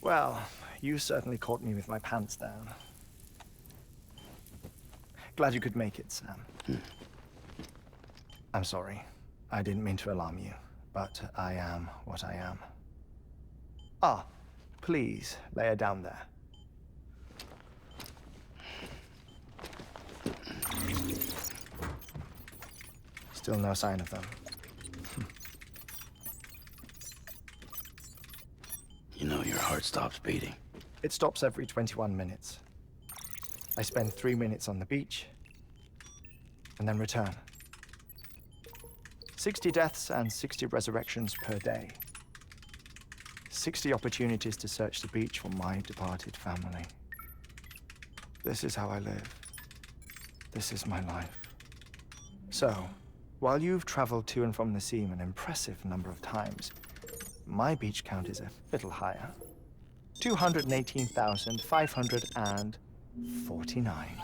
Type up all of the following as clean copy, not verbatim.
Well, you certainly caught me with my pants down. Glad you could make it, Sam. I'm sorry. I didn't mean to alarm you, but I am what I am. Ah, please lay her down there. Still no sign of them. You know your heart stops beating. It stops every 21 minutes. I spend 3 minutes on the beach, and then return. 60 deaths and 60 resurrections per day. 60 opportunities to search the beach for my departed family. This is how I live. This is my life. So, while you've traveled to and from the sea an impressive number of times, my beach count is a little higher. 218,549.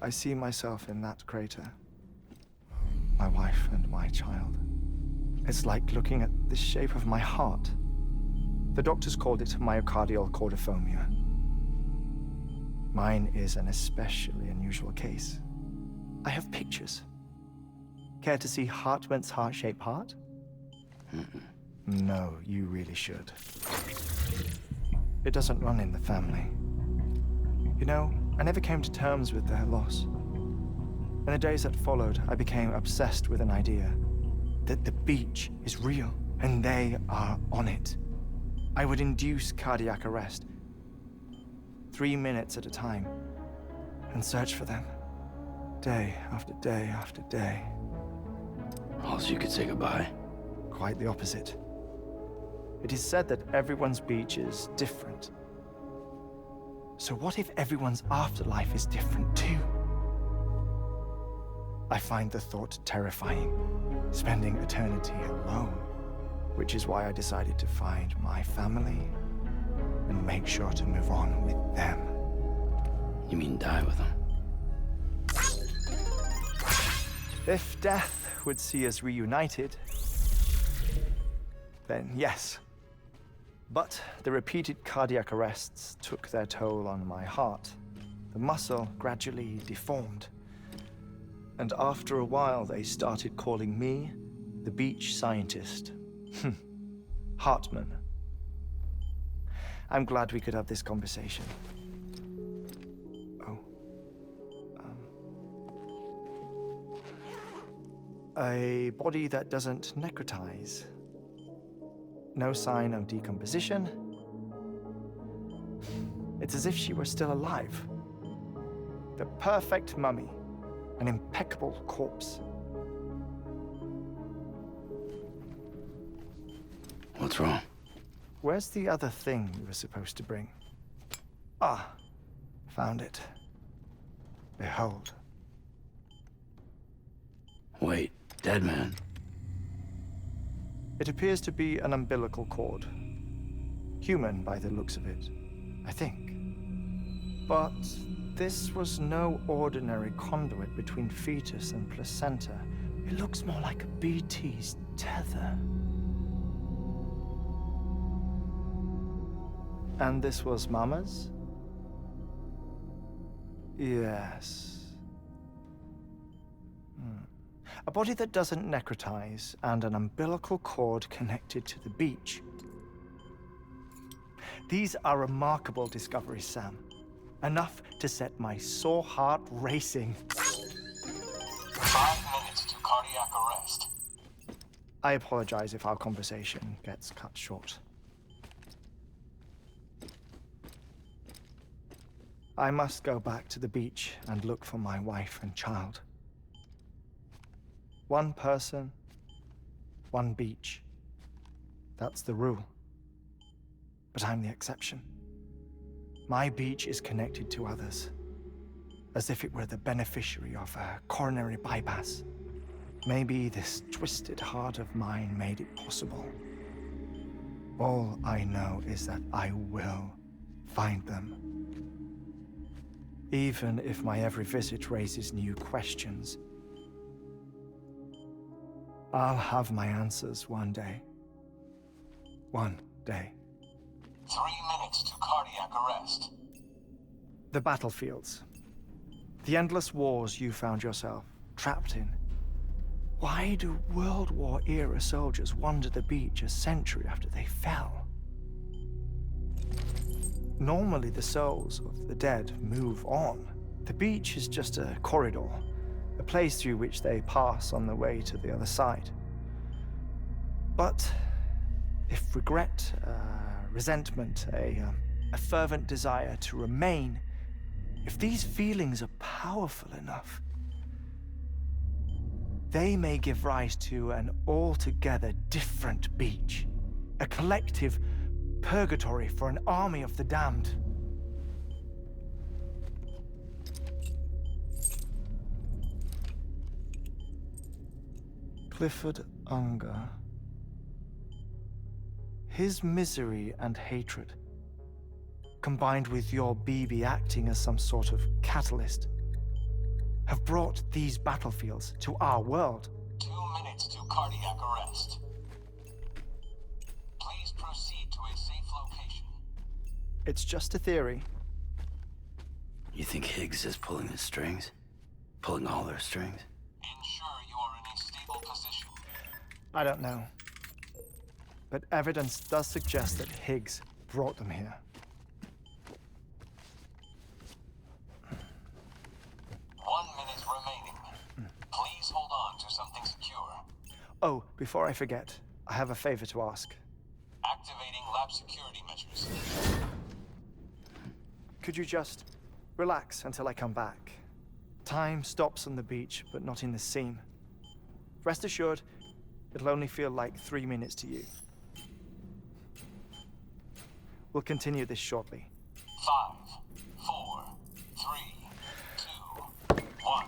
I see myself in that crater. My wife and my child. It's like looking at the shape of my heart. The doctors called it myocardial cordiformia. Mine is an especially unusual case. I have pictures. Care to see Heartman's heart-shaped heart? No, you really should. It doesn't run in the family. You know, I never came to terms with their loss. In the days that followed, I became obsessed with an idea that the beach is real and they are on it. I would induce cardiac arrest, 3 minutes at a time, and search for them, day after day after day. Also, you could say goodbye. Quite the opposite. It is said that everyone's beach is different. So what if everyone's afterlife is different too? I find the thought terrifying, spending eternity alone, which is why I decided to find my family and make sure to move on with them. You mean die with them? If death would see us reunited, then yes. But the repeated cardiac arrests took their toll on my heart. The muscle gradually deformed. And after a while, they started calling me the beach scientist. Heartman. I'm glad we could have this conversation. Oh. A body that doesn't necrotize. No sign of decomposition. It's as if she were still alive. The perfect mummy. An impeccable corpse. What's wrong? Where's the other thing we were supposed to bring? Ah, found it. Behold. Wait, dead man. It appears to be an umbilical cord. Human by the looks of it, I think. But this was no ordinary conduit between fetus and placenta. It looks more like a BT's tether. And this was Mama's? Yes. A body that doesn't necrotize and an umbilical cord connected to the beach. These are remarkable discoveries, Sam. Enough to set my sore heart racing. 5 minutes to cardiac arrest. I apologize if our conversation gets cut short. I must go back to the beach and look for my wife and child. One person, one beach. That's the rule. But I'm the exception. My beach is connected to others, as if it were the beneficiary of a coronary bypass. Maybe this twisted heart of mine made it possible. All I know is that I will find them. even if my every visit raises new questions. I'll have my answers one day. One day. 3 minutes to cardiac arrest. The battlefields. The endless wars you found yourself trapped in. Why do World War-era soldiers wander the beach a century after they fell? Normally, the souls of the dead move on. The beach is just a corridor, a place through which they pass on the way to the other side. But if regret, resentment, a fervent desire to remain, if these feelings are powerful enough, they may give rise to an altogether different beach, a collective purgatory for an army of the damned. Clifford Unger. His misery and hatred, combined with your BB acting as some sort of catalyst, have brought these battlefields to our world. 2 minutes to cardiac arrest. Please proceed to a safe location. It's just a theory. You think Higgs is pulling the strings? Pulling all their strings? Ensure you are in a stable position. I don't know. But evidence does suggest that Higgs brought them here. 1 minute remaining. Please hold on to something secure. Oh, before I forget, I have a favor to ask. Activating lab security measures. Could you just relax until I come back? Time stops on the beach, but not in the scene. Rest assured, it'll only feel like 3 minutes to you. We'll continue this shortly. 5, 4, 3, 2, 1.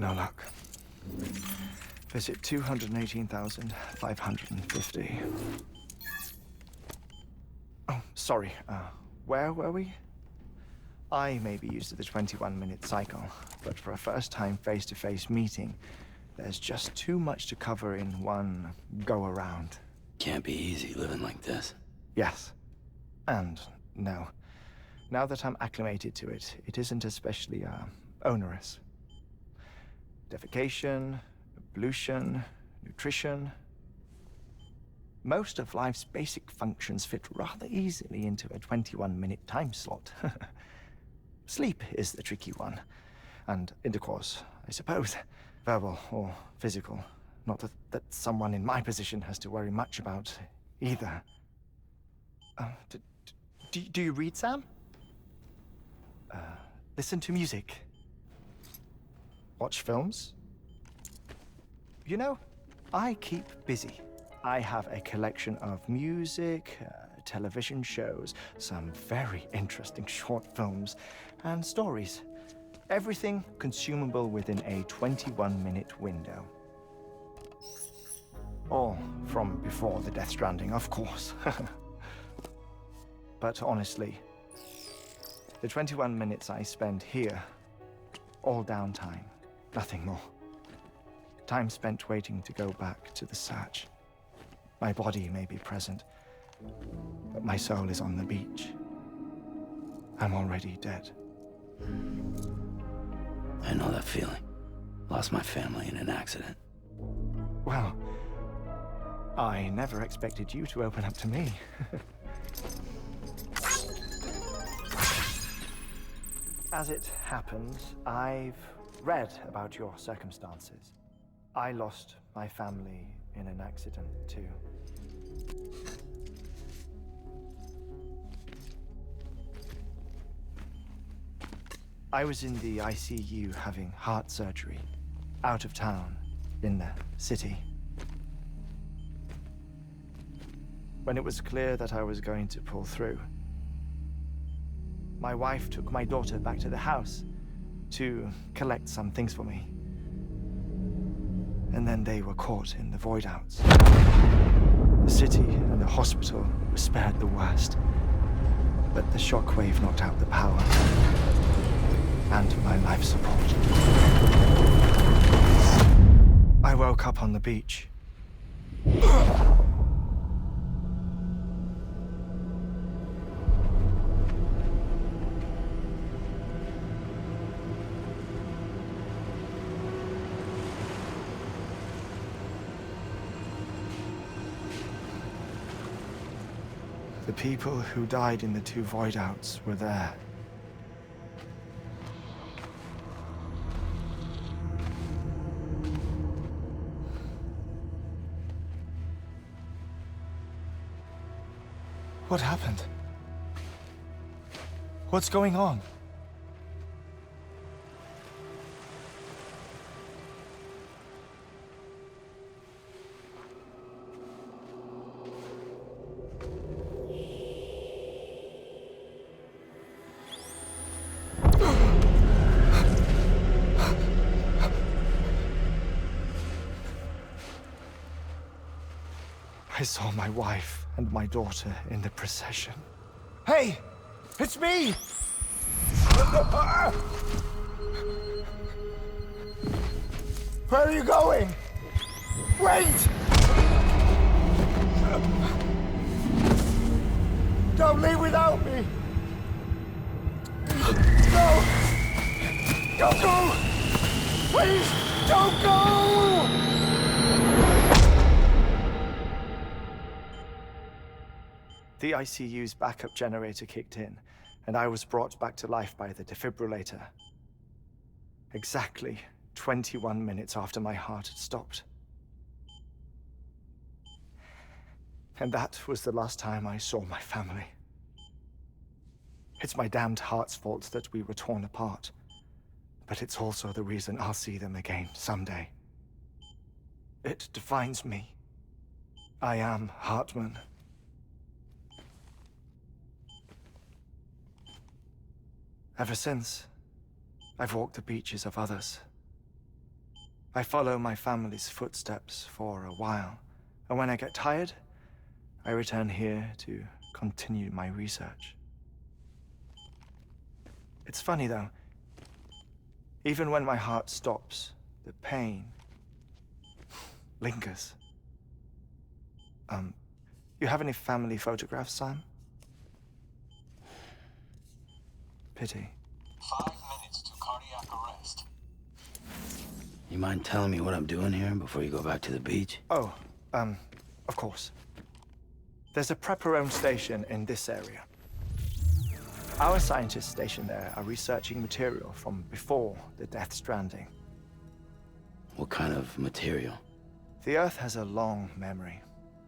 No luck. Visit 218,550. Oh, sorry. Where were we? I may be used to the 21-minute cycle, but for a first-time face-to-face meeting, there's just too much to cover in one go-around. Can't be easy living like this. Yes. And no. Now that I'm acclimated to it, it isn't especially, onerous. Defecation, pollution, nutrition. Most of life's basic functions fit rather easily into a 21-minute time slot. Sleep is the tricky one. And intercourse, I suppose. Verbal or physical. Not that someone in my position has to worry much about either. Do you read, Sam? Listen to music. Watch films? You know, I keep busy. I have a collection of music, television shows, some very interesting short films, and stories. Everything consumable within a 21-minute window. All from before the Death Stranding, of course. But honestly, the 21 minutes I spend here, all downtime, nothing more. Time spent waiting to go back to the search. My body may be present, but my soul is on the beach. I'm already dead. I know that feeling. Lost my family in an accident. Well, I never expected you to open up to me. As it happens, I've read about your circumstances. I lost my family in an accident, too. I was in the ICU having heart surgery, out of town, in the city. When it was clear that I was going to pull through, my wife took my daughter back to the house to collect some things for me. And then they were caught in the void outs. The city and the hospital were spared the worst, but the shockwave knocked out the power and my life support. I woke up on the beach. The people who died in the two void outs were there. What happened? What's going on? I saw my wife and my daughter in the procession. Hey! It's me! Where are you going? Wait! Don't leave without me! No! Don't go! Please, don't go! The ICU's backup generator kicked in, and I was brought back to life by the defibrillator. Exactly 21 minutes after my heart had stopped. And that was the last time I saw my family. It's my damned heart's fault that we were torn apart, but it's also the reason I'll see them again someday. It defines me. I am Heartman. Ever since, I've walked the beaches of others, I follow my family's footsteps for a while, and when I get tired, I return here to continue my research. It's funny though, even when my heart stops, the pain lingers. You have any family photographs, Sam? Pity. 5 minutes to cardiac arrest. You mind telling me what I'm doing here before you go back to the beach? Oh, of course. There's a prepper-owned station in this area. Our scientists stationed there are researching material from before the Death Stranding. What kind of material? The Earth has a long memory.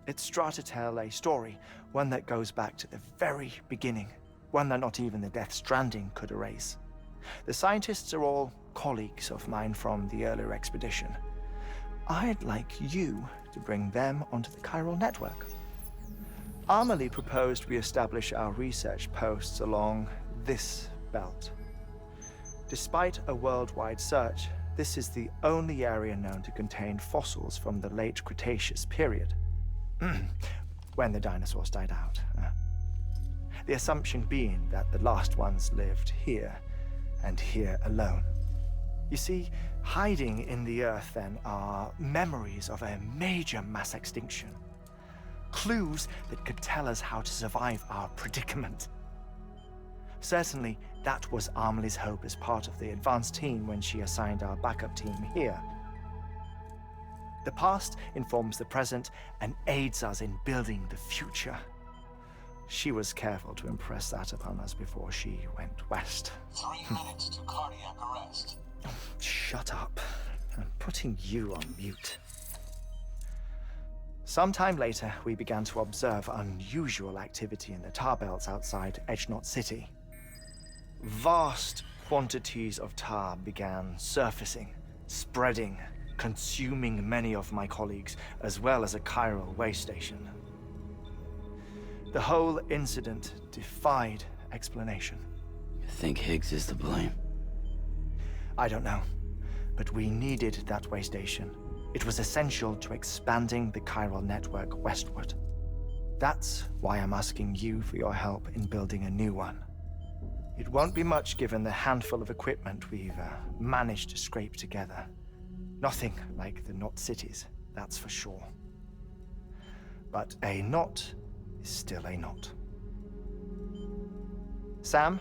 It's trying to tell a story, one that goes back to the very beginning, one that not even the Death Stranding could erase. The scientists are all colleagues of mine from the earlier expedition. I'd like you to bring them onto the chiral network. Amelie proposed we establish our research posts along this belt. Despite a worldwide search, this is the only area known to contain fossils from the late Cretaceous period, when the dinosaurs died out. The assumption being that the last ones lived here, and here alone. You see, hiding in the Earth then are memories of a major mass extinction. Clues that could tell us how to survive our predicament. Certainly, that was Amelie's hope as part of the advanced team when she assigned our backup team here. The past informs the present and aids us in building the future. She was careful to impress that upon us before she went west. 3 minutes to cardiac arrest. Shut up. I'm putting you on mute. Sometime later, we began to observe unusual activity in the tar belts outside Edgenot City. Vast quantities of tar began surfacing, spreading, consuming many of my colleagues, as well as a chiral way station. The whole incident defied explanation. You think Higgs is to blame? I don't know, but we needed that way station. It was essential to expanding the chiral network westward. That's why I'm asking you for your help in building a new one. It won't be much given the handful of equipment we've managed to scrape together. Nothing like the knot cities, that's for sure. But a knot is still a knot. Sam,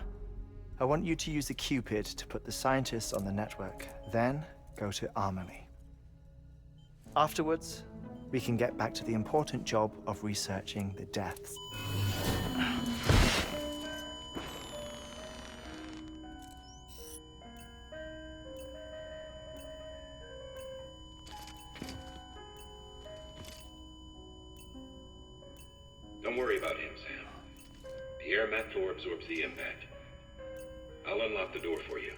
I want you to use the Cupid to put the scientists on the network, then go to Amelie. Afterwards, we can get back to the important job of researching the deaths. Don't worry about him, Sam. The air mat floor absorbs the impact. I'll unlock the door for you.